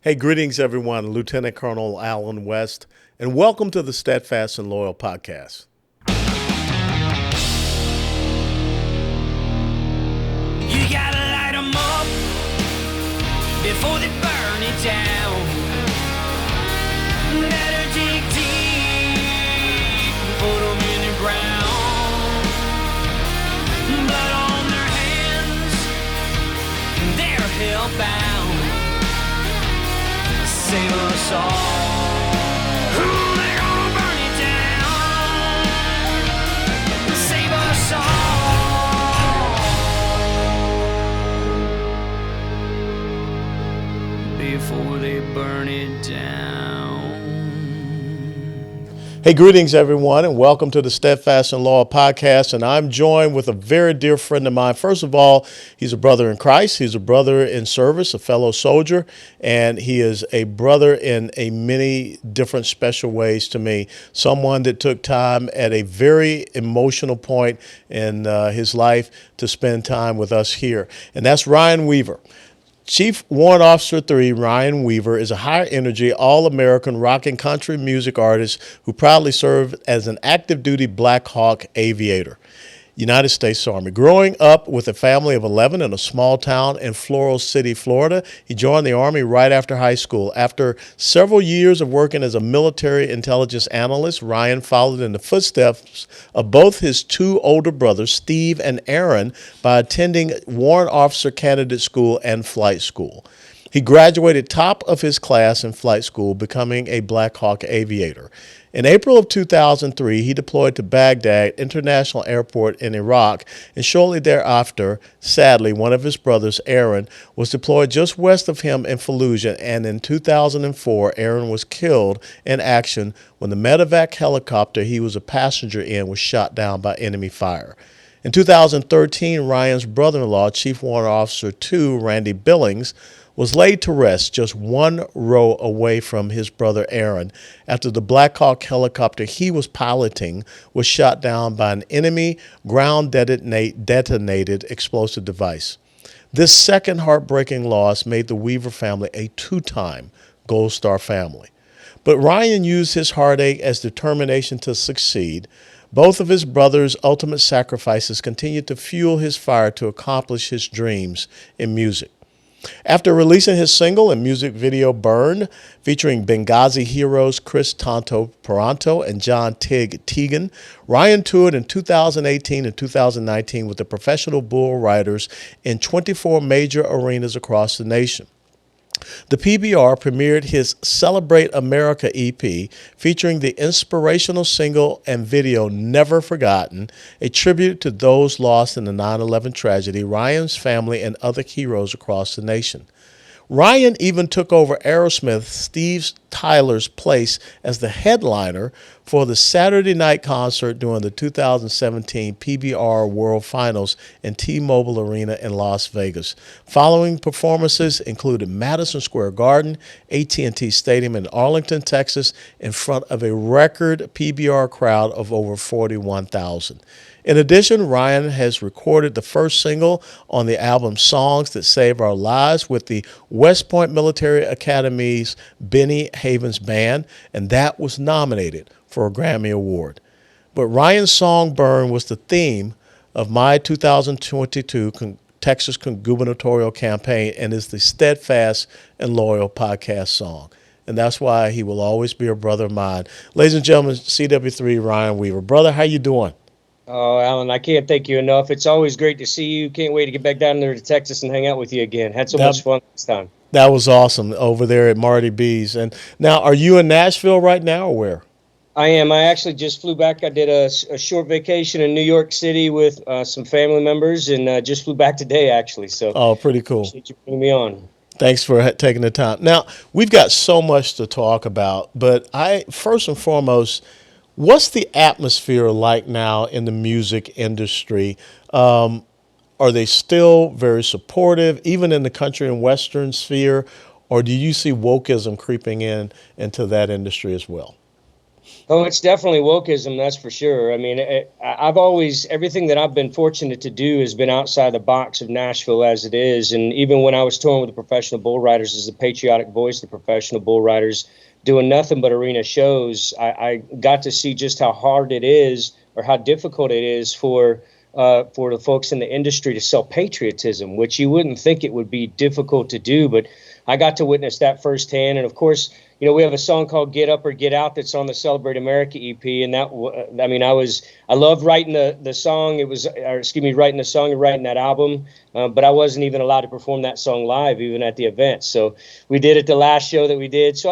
Hey, greetings, everyone. Lieutenant Colonel Alan West, and welcome to the Steadfast and Loyal podcast. You gotta light 'em up before they burn it down. Better dig deep, put 'em in the ground. Blood on their hands, they're hellbound. Save us all. Ooh, they're gonna burn it down. Save us all before they burn it down. Hey, greetings, everyone, and welcome to the Steadfast and Loyal podcast. And I'm joined with a very dear friend of mine. First of all, he's a brother in Christ. He's a brother in service, a fellow soldier, and he is a brother in a many different special ways to me. Someone that took time at a very emotional point in his life to spend time with us here, and that's Ryan Weaver. Chief Warrant Officer 3, Ryan Weaver, is a high-energy, all-American rock and country music artist who proudly served as an active-duty Black Hawk aviator, United States Army. Growing up with a family of 11 in a small town in Floral City, Florida, he joined the Army right after high school. After several years of working as a military intelligence analyst, Ryan followed in the footsteps of both his two older brothers, Steve and Aaron, by attending Warrant Officer Candidate School and Flight School. He graduated top of his class in flight school, becoming a Black Hawk aviator. In April of 2003, he deployed to Baghdad International Airport in Iraq, and shortly thereafter, sadly, one of his brothers, Aaron, was deployed just west of him in Fallujah, and in 2004, Aaron was killed in action when the medevac helicopter he was a passenger in was shot down by enemy fire. In 2013, Ryan's brother-in-law, Chief Warrant Officer 2, Randy Billings, was laid to rest just one row away from his brother Aaron after the Black Hawk helicopter he was piloting was shot down by an enemy ground-detonated explosive device. This second heartbreaking loss made the Weaver family a two-time Gold Star family. But Ryan used his heartache as determination to succeed. Both of his brothers' ultimate sacrifices continued to fuel his fire to accomplish his dreams in music. After releasing his single and music video Burn, featuring Benghazi heroes Chris Tonto Peranto and John Tig Teagan, Ryan toured in 2018 and 2019 with the Professional Bull Riders in 24 major arenas across the nation. The PBR premiered his Celebrate America EP, featuring the inspirational single and video Never Forgotten, a tribute to those lost in the 9/11 tragedy, Ryan's family, and other heroes across the nation. Ryan even took over Aerosmith Steve Tyler's place as the headliner for the Saturday night concert during the 2017 PBR World Finals in T-Mobile Arena in Las Vegas. Following performances included Madison Square Garden, AT&T Stadium in Arlington, Texas, in front of a record PBR crowd of over 41,000. In addition, Ryan has recorded the first single on the album Songs That Save Our Lives with the West Point Military Academy's Benny Havens Band, and that was nominated for a Grammy Award. But Ryan's song Burn was the theme of my 2022 Texas gubernatorial campaign and is the Steadfast and Loyal podcast song. And that's why he will always be a brother of mine. Ladies and gentlemen, CW3 Ryan Weaver. Brother, how you doing? Oh, Alan, I can't thank you enough. It's always great to see you. Can't wait to get back down there to Texas and hang out with you again. Had so much fun this time. That was awesome over there at Marty B's. And now, are you in Nashville right now or where? I am. I actually just flew back. I did a short vacation in New York City with some family members and just flew back today, actually. So, oh, pretty cool. Appreciate you bringing me on. Thanks for taking the time. Now, we've got so much to talk about, but first and foremost, what's the atmosphere like now in the music industry? Are they still very supportive, even in the country and Western sphere, or do you see wokeism creeping into that industry as well? Oh, it's definitely wokeism, that's for sure. I mean, I've always, everything that I've been fortunate to do has been outside the box of Nashville as it is. And even when I was touring with the professional bull riders as the patriotic voice of the professional bull riders, doing nothing but arena shows, I got to see just how hard it is, or how difficult it is for the folks in the industry to sell patriotism, which you wouldn't think it would be difficult to do. But I got to witness that firsthand. And of course, we have a song called Get Up or Get Out that's on the Celebrate America EP. And I loved writing the song. Writing the song and writing that album. But I wasn't even allowed to perform that song live, even at the event. So we did it the last show that we did. So,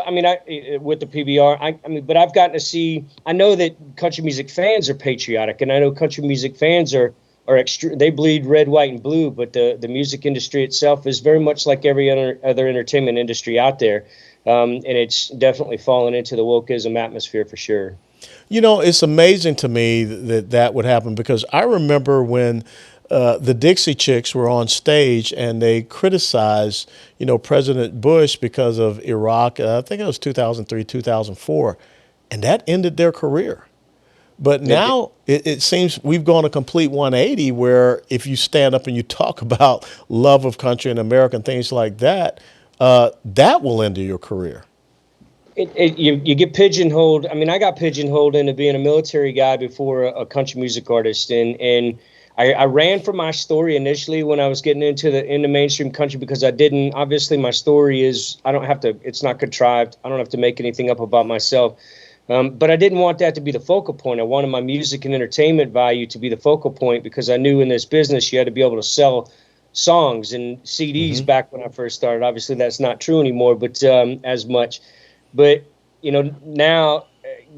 with the PBR, but I've gotten to see, I know that country music fans are patriotic, and I know country music fans are they bleed red, white, and blue, but the music industry itself is very much like every other entertainment industry out there. And it's definitely fallen into the wokeism atmosphere for sure. It's amazing to me that would happen, because I remember when the Dixie Chicks were on stage and they criticized, President Bush because of Iraq. I think it was 2003, 2004, and that ended their career. But now it seems we've gone a complete 180, where if you stand up and you talk about love of country and American things like that, that will end your career. You get pigeonholed. I got pigeonholed into being a military guy before a country music artist, and I ran from my story initially when I was getting into mainstream country, because obviously my story is, it's not contrived. I don't have to make anything up about myself. But I didn't want that to be the focal point. I wanted my music and entertainment value to be the focal point, because I knew in this business you had to be able to sell songs and CDs back when I first started. Obviously, that's not true anymore, but as much. But now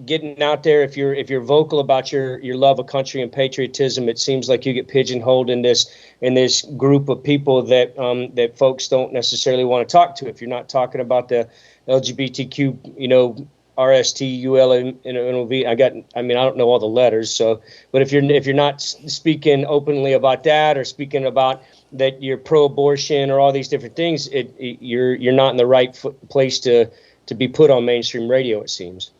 getting out there, if you're vocal about your love of country and patriotism, it seems like you get pigeonholed in this group of people that folks don't necessarily want to talk to. If you're not talking about the LGBTQ, RSTULNOV. I don't know all the letters. So, but if you're not speaking openly about that, or speaking about that you're pro-abortion or all these different things, you're not in the right place to be put on mainstream radio, it seems.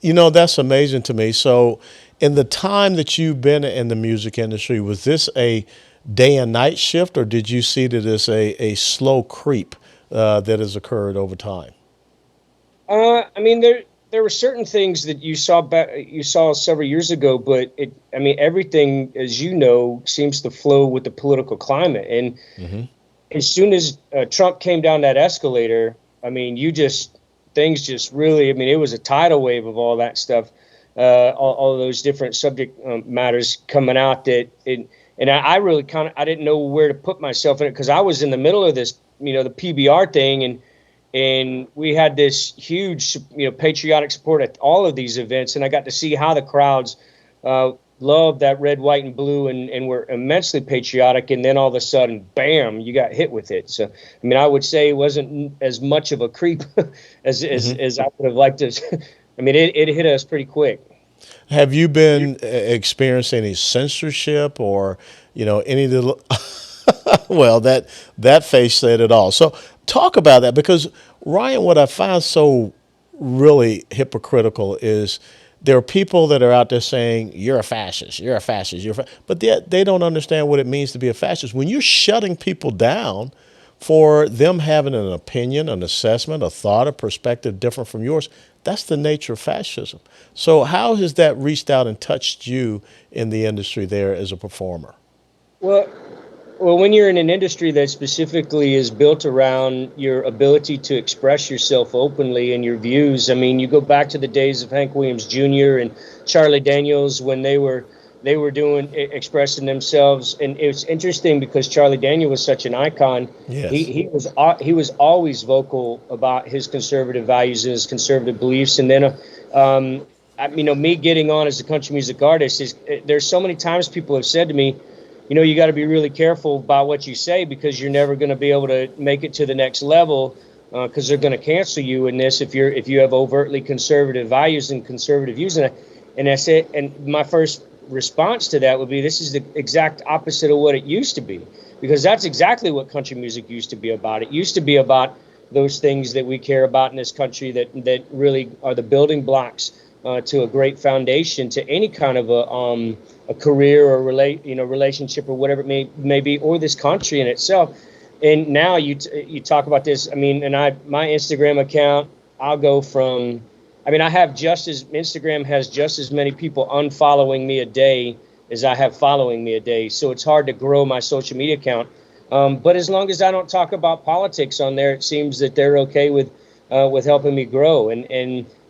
That's amazing to me. So, in the time that you've been in the music industry, was this a day and night shift, or did you see it as a slow creep that has occurred over time? There were certain things that you saw several years ago, but everything, as you know, seems to flow with the political climate. And as soon as Trump came down that escalator, things just really, it was a tidal wave of all that stuff, all those different subject matters coming out and I really I didn't know where to put myself in it, because I was in the middle of this, the PBR thing, and we had this huge, patriotic support at all of these events. And I got to see how the crowds loved that red, white, and blue, and were immensely patriotic. And then all of a sudden, bam, you got hit with it. So, I would say it wasn't as much of a creep as I would have liked to. It hit us pretty quick. Have you been experiencing any censorship or, any little... Well, that face said it all. So talk about that, because, Ryan, what I find so really hypocritical is there are people that are out there saying, you're a fascist, you're a fascist, but they don't understand what it means to be a fascist. When you're shutting people down for them having an opinion, an assessment, a thought, a perspective different from yours, that's the nature of fascism. So how has that reached out and touched you in the industry there as a performer? Well, when you're in an industry that specifically is built around your ability to express yourself openly and your views, you go back to the days of Hank Williams Jr. and Charlie Daniels when they were expressing themselves. And it was interesting because Charlie Daniels was such an icon. Yes. He was always vocal about his conservative values and his conservative beliefs. And then, me getting on as a country music artist there's so many times people have said to me, you got to be really careful about what you say, because you're never going to be able to make it to the next level, because they're going to cancel you in this if you have overtly conservative values and conservative views. And that's it. And my first response to that would be, this is the exact opposite of what it used to be, because that's exactly what country music used to be about. It used to be about those things that we care about in this country that really are the building blocks to a great foundation to any kind of a career or relationship or whatever it may be, or this country in itself. And now you talk about this. I mean, and my Instagram account, I'll go from, I mean, Instagram has just as many people unfollowing me a day as I have following me a day. So it's hard to grow my social media account. But as long as I don't talk about politics on there, it seems that they're okay with helping me grow.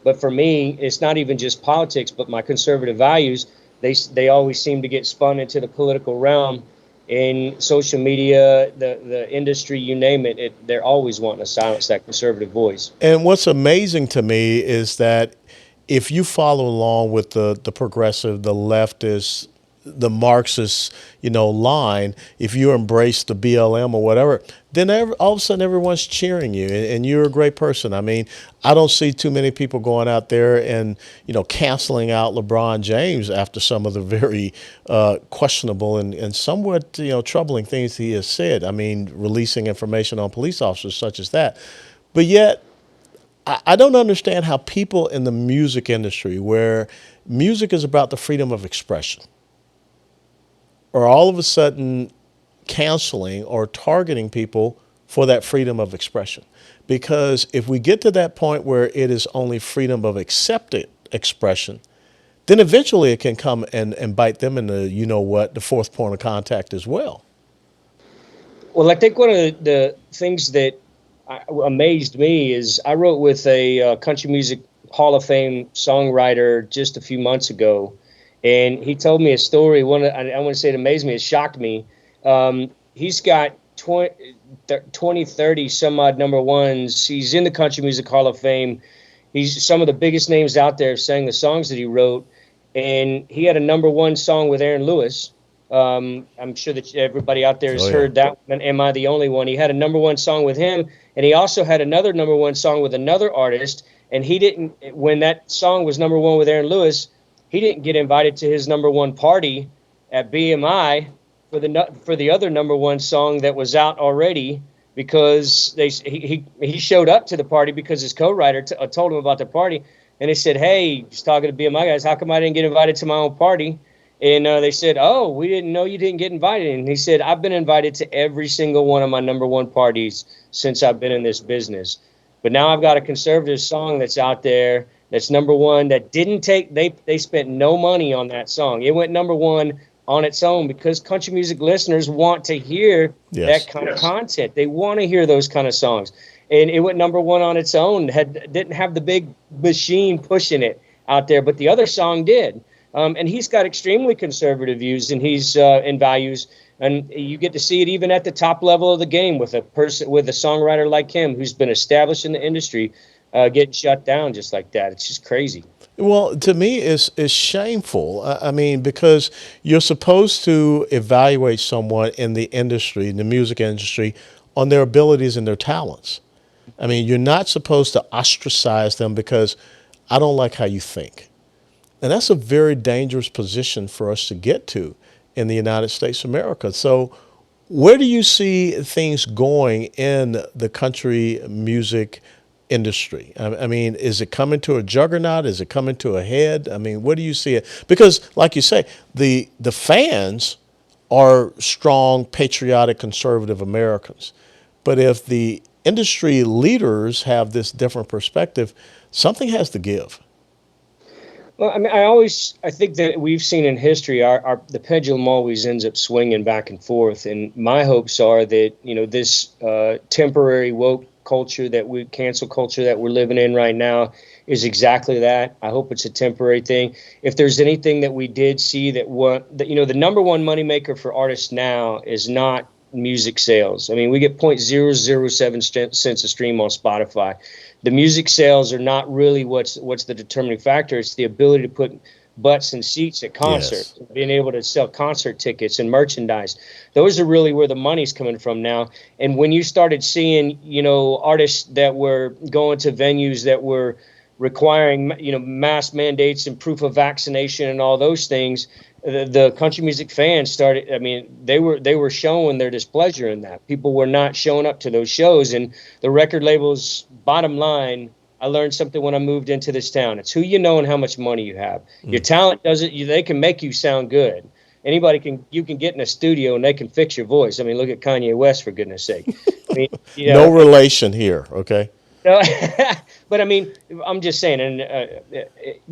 But for me, it's not even just politics, but my conservative values. They always seem to get spun into the political realm. In social media, the industry, you name it, they're always wanting to silence that conservative voice. And what's amazing to me is that if you follow along with the progressive, the leftist, the Marxist, line, if you embrace the BLM or whatever, then all of a sudden everyone's cheering you, and you're a great person. I mean, I don't see too many people going out there and canceling out LeBron James after some of the very questionable and somewhat troubling things he has said. I mean, releasing information on police officers such as that, but yet I don't understand how people in the music industry, where music is about the freedom of expression, are all of a sudden canceling or targeting people for that freedom of expression. Because if we get to that point where it is only freedom of accepted expression, then eventually it can come and bite them in the fourth point of contact as well. Well, I think one of the things that amazed me is I wrote with a country music Hall of Fame songwriter just a few months ago, and he told me a story. I want to say it amazed me. It shocked me. He's got 20, 30 some odd number ones. He's in the Country Music Hall of Fame. He's some of the biggest names out there sang the songs that he wrote. And he had a number one song with Aaron Lewis. I'm sure that everybody out there has heard that one. Am I the Only One? He had a number one song with him. And he also had another number one song with another artist. And he didn't, when that song was number one with Aaron Lewis, he didn't get invited to his number one party at BMI for the other number one song that was out already, because he showed up to the party because his co-writer told him about the party, and they said, "Hey, just talking to BMI guys, how come I didn't get invited to my own party?" And they said, "Oh, we didn't know you didn't get invited." And he said, "I've been invited to every single one of my number one parties since I've been in this business, but now I've got a conservative song that's out there that's number one that didn't take. They spent no money on that song. It went number one on its own because country music listeners want to hear that kind of content. They want to hear those kind of songs. And it went number one on its own, didn't have the big machine pushing it out there, but the other song did. And he's got extremely conservative views, and he's in values. And you get to see it even at the top level of the game with a songwriter like him who's been established in the industry, getting shut down just like that. It's just crazy. Well, to me, it's shameful. I mean, because you're supposed to evaluate someone in the industry, in the music industry, on their abilities and their talents. I mean, you're not supposed to ostracize them because I don't like how you think. And that's a very dangerous position for us to get to in the United States of America. So where do you see things going in the country music industry? I mean, is it coming to a juggernaut? Is it coming to a head? I mean, where do you see it? Because, like you say, the fans are strong, patriotic, conservative Americans. But if the industry leaders have this different perspective, something has to give. Well, I mean, I think that we've seen in history, the pendulum always ends up swinging back and forth. And my hopes are that, this temporary woke culture cancel culture that we're living in right now is exactly that. I hope it's a temporary thing. If there's anything that we did see the number one moneymaker for artists now is not music sales. I mean, we get 0.007 cents a stream on Spotify. The music sales are not really what's the determining factor. It's the ability to put butts in seats at concerts, being able to sell concert tickets and merchandise. Those are really where the money's coming from now. And when you started seeing, artists that were going to venues that were requiring, mask mandates and proof of vaccination and all those things, the country music fans started. I mean, they were showing their displeasure in that. People were not showing up to those shows, and the record labels, bottom line, I learned something when I moved into this town. It's who you know and how much money you have. Your talent doesn't. They can make you sound good. You can get in a studio and they can fix your voice. I mean, look at Kanye West, for goodness sake. I mean, No relation here, okay? No, but I mean, I'm just saying, and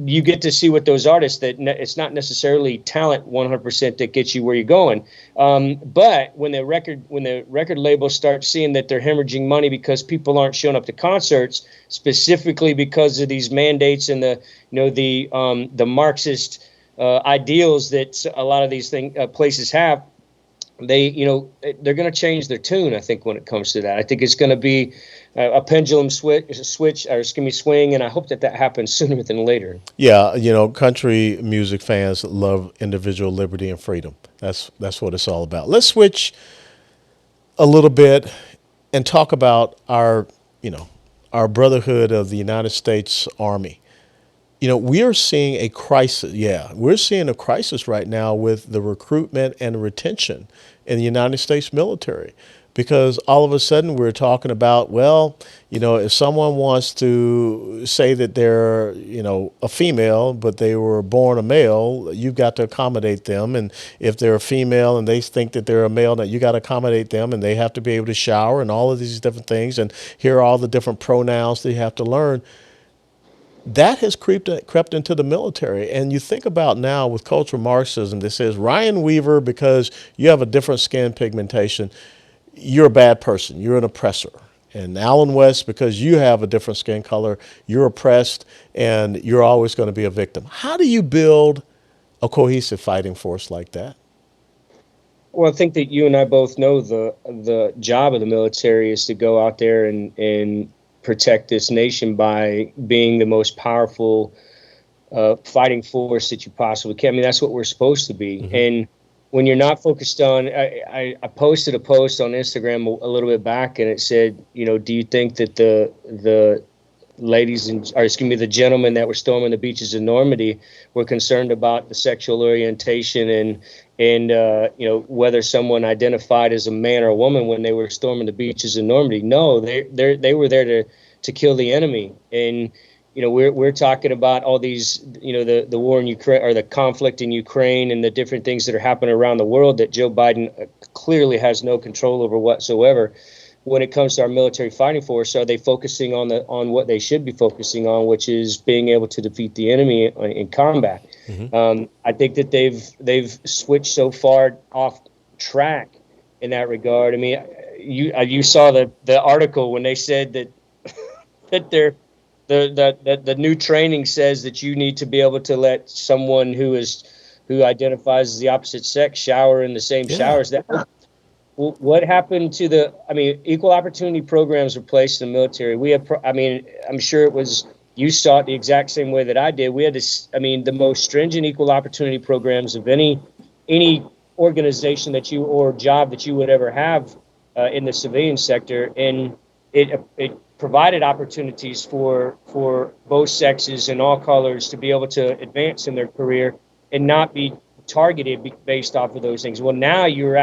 you get to see what those artists it's not necessarily talent 100% that gets you where you're going. But when the record labels start seeing that they're hemorrhaging money because people aren't showing up to concerts, specifically because of these mandates and the Marxist ideals that a lot of these places have, they're going to change their tune. I think when it comes to that, I think it's going to be a pendulum swing, and I hope that happens sooner than later. Yeah, country music fans love individual liberty and freedom. That's what it's all about. Let's switch a little bit and talk about our brotherhood of the United States Army. We are seeing a crisis. Yeah, we're seeing a crisis right now with the recruitment and retention in the United States military, because all of a sudden we're talking about, if someone wants to say that they're, a female, but they were born a male, you've got to accommodate them. And if they're a female and they think that they're a male, that you got to accommodate them, and they have to be able to shower and all of these different things. And here are all the different pronouns they have to learn. That has crept into the military. And you think about now with cultural Marxism that says, Ryan Weaver, because you have a different skin pigmentation, you're a bad person, you're an oppressor. And Alan West, because you have a different skin color, you're oppressed and you're always going to be a victim. How do you build a cohesive fighting force like that? Well, I think that you and I both know the job of the military is to go out there and protect this nation by being the most powerful fighting force that you possibly can. I mean, that's what we're supposed to be. Mm-hmm. And when you're not focused on, I posted a post on Instagram a little bit back, and it said, do you think that the the gentlemen that were storming the beaches of Normandy were concerned about the sexual orientation and whether someone identified as a man or a woman when they were storming the beaches of Normandy? No, they were there to kill the enemy. And we're talking about all these, the war in Ukraine, or the conflict in Ukraine, and the different things that are happening around the world that Joe Biden clearly has no control over whatsoever. When it comes to our military fighting force, are they focusing on what they should be focusing on, which is being able to defeat the enemy in combat? Mm-hmm. I think that they've switched so far off track in that regard. I mean, you saw the article when they said that the new training says that you need to be able to let someone who identifies as the opposite sex shower in the same showers. What happened to equal opportunity programs were placed in the military. We have, I'm sure you saw it the exact same way that I did. We had the most stringent equal opportunity programs of any organization or job that you would ever have in the civilian sector. And it provided opportunities for both sexes and all colors to be able to advance in their career and not be targeted based off of those things. Well, now you're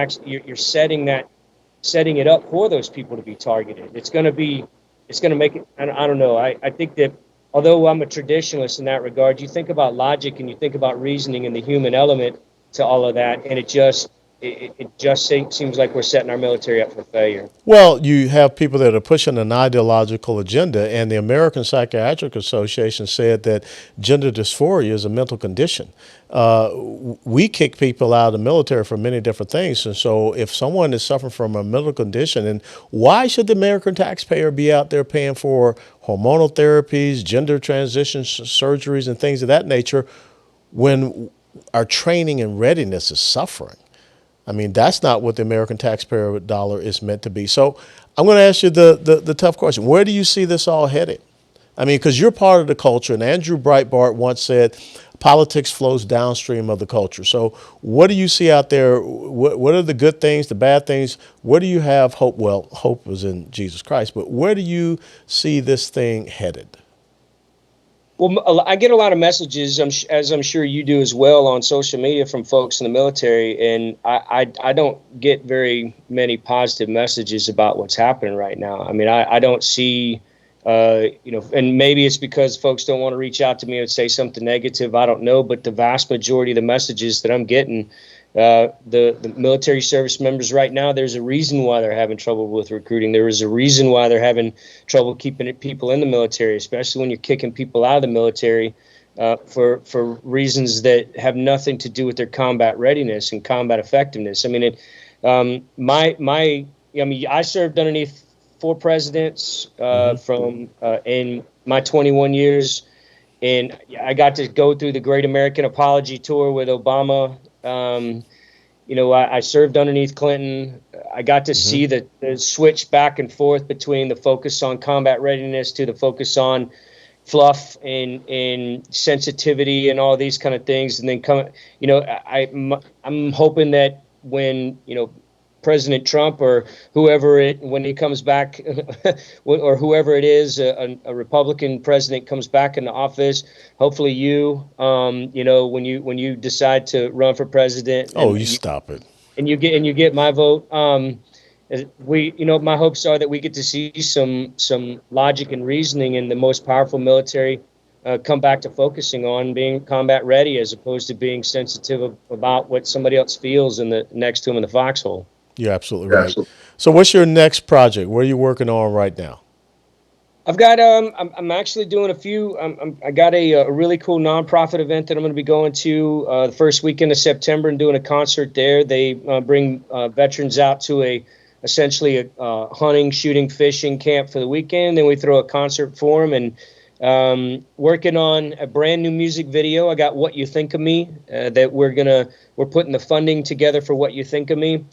setting it up for those people to be targeted. It's going to make it. I don't know. I think that although I'm a traditionalist in that regard, you think about logic and you think about reasoning and the human element to all of that, and it just seems like we're setting our military up for failure. Well, you have people that are pushing an ideological agenda, and the American Psychiatric Association said that gender dysphoria is a mental condition. We kick people out of the military for many different things, and so if someone is suffering from a mental condition, and why should the American taxpayer be out there paying for hormonal therapies, gender transition surgeries, and things of that nature when our training and readiness is suffering? I mean, that's not what the American taxpayer dollar is meant to be. So I'm going to ask you the tough question. Where do you see this all headed? I mean, because you're part of the culture, and Andrew Breitbart once said, politics flows downstream of the culture. So what do you see out there? What are the good things, the bad things? Where do you have hope? Well, hope was in Jesus Christ, but where do you see this thing headed? Well, I get a lot of messages, as I'm sure you do as well, on social media from folks in the military, and I don't get very many positive messages about what's happening right now. I mean, I don't see and maybe it's because folks don't want to reach out to me and say something negative. I don't know, but the vast majority of the messages that I'm getting, the military service members right now, there's a reason why they're having trouble with recruiting. There is a reason why they're having trouble keeping people in the military, especially when you're kicking people out of the military for reasons that have nothing to do with their combat readiness and combat effectiveness. I mean, I served underneath 4 presidents from in my 21 years, and I got to go through the Great American Apology Tour with Obama. I served underneath Clinton. I got to see the switch back and forth between the focus on combat readiness to the focus on fluff and sensitivity and all these kind of things. And then I'm hoping that when, President Trump or when he comes back or whoever it is, a Republican president comes back into office, hopefully when you decide to run for president. Stop it. And you get my vote. My hopes are that we get to see some logic and reasoning in the most powerful military come back to focusing on being combat ready as opposed to being sensitive about what somebody else feels next to them in the foxhole. You're absolutely right. So what's your next project? What are you working on right now? I've got I'm actually doing a few. I got a really cool nonprofit event that I'm going to be going to the first weekend of September and doing a concert there. They bring veterans out to essentially a hunting, shooting, fishing camp for the weekend. Then we throw a concert for them, and working on a brand new music video. I got What You Think of Me that we're putting the funding together for What You Think of Me.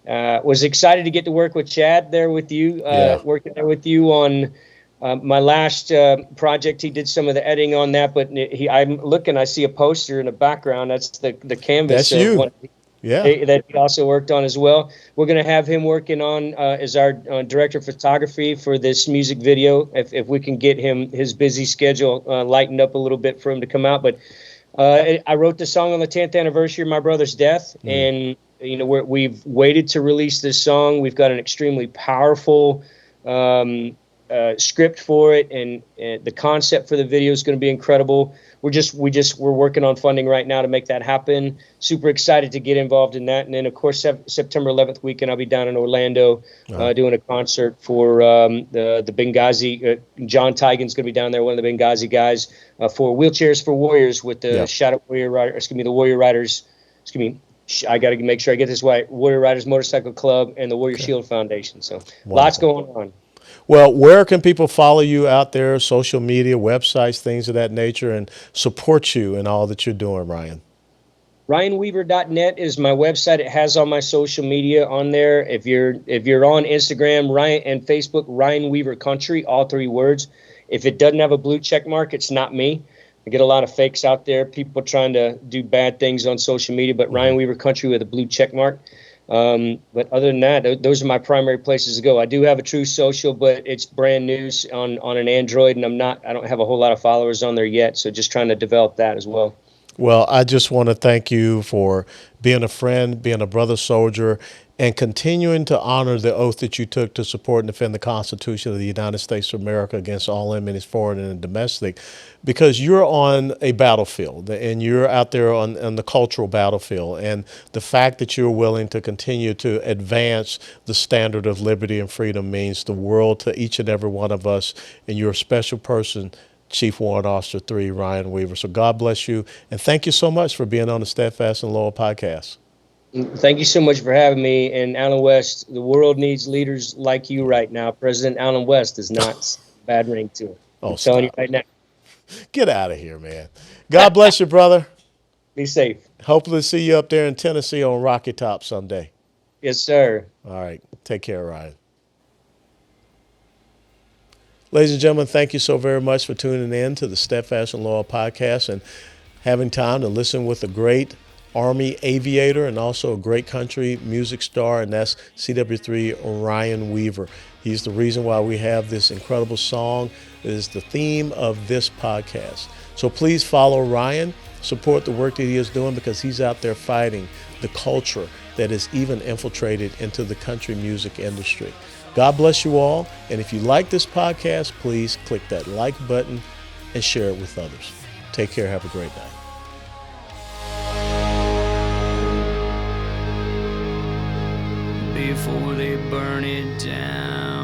Was excited to get to work with Chad there with you, working there with you on my last project. He did some of the editing on that, but I'm looking, I see a poster in the background. That's the canvas. That's you. That he also worked on as well. We're going to have him working on as our director of photography for this music video. If we can get his busy schedule lightened up a little bit for him to come out. But I wrote the song on the 10th anniversary of my brother's death, and we've waited to release this song. We've got an extremely powerful script for it, and the concept for the video is going to be incredible. We're working on funding right now to make that happen. Super excited to get involved in that. And then, of course, September 11th weekend, I'll be down in Orlando doing a concert for the Benghazi. John Tigan's going to be down there, one of the Benghazi guys, for Wheelchairs for Warriors with the Shadow Warrior Rider. The Warrior Riders. I got to make sure I get this right. Warrior Riders Motorcycle Club and the Warrior Shield Foundation. So lots going on. Well, where can people follow you out there, social media, websites, things of that nature, and support you in all that you're doing, Ryan? RyanWeaver.net is my website. It has all my social media on there. If you're on Instagram, Ryan, and Facebook, Ryan Weaver Country, all 3 words. If it doesn't have a blue check mark, it's not me. I get a lot of fakes out there, people trying to do bad things on social media, but Ryan Weaver Country with a blue check mark. But other than that, those are my primary places to go. I do have a True Social, but it's brand new on an Android, and I don't have a whole lot of followers on there yet. So just trying to develop that as well. Well, I just want to thank you for being a friend, being a brother soldier, and continuing to honor the oath that you took to support and defend the Constitution of the United States of America against all enemies, foreign and domestic, because you're on a battlefield and you're out there on the cultural battlefield. And the fact that you're willing to continue to advance the standard of liberty and freedom means the world to each and every one of us. And you're a special person, Chief Warrant Officer 3, Ryan Weaver. So God bless you. And thank you so much for being on the Steadfast and Loyal podcast. Thank you so much for having me. And Alan West, the world needs leaders like you right now. President Alan West does not bad ring to it. I'm telling you right now. Get out of here, man. God bless you, brother. Be safe. Hopefully see you up there in Tennessee on Rocky Top someday. Yes, sir. All right. Take care, Ryan. Ladies and gentlemen, thank you so very much for tuning in to the Steadfast and Loyal podcast and having time to listen with a great Army aviator and also a great country music star, and that's CW3 Ryan Weaver. He's the reason why we have this incredible song. It is the theme of this podcast. So please follow Ryan, support the work that he is doing, because he's out there fighting the culture that is even infiltrated into the country music industry. God bless you all. And if you like this podcast, please click that like button and share it with others. Take care. Have a great night. Before they burn it down.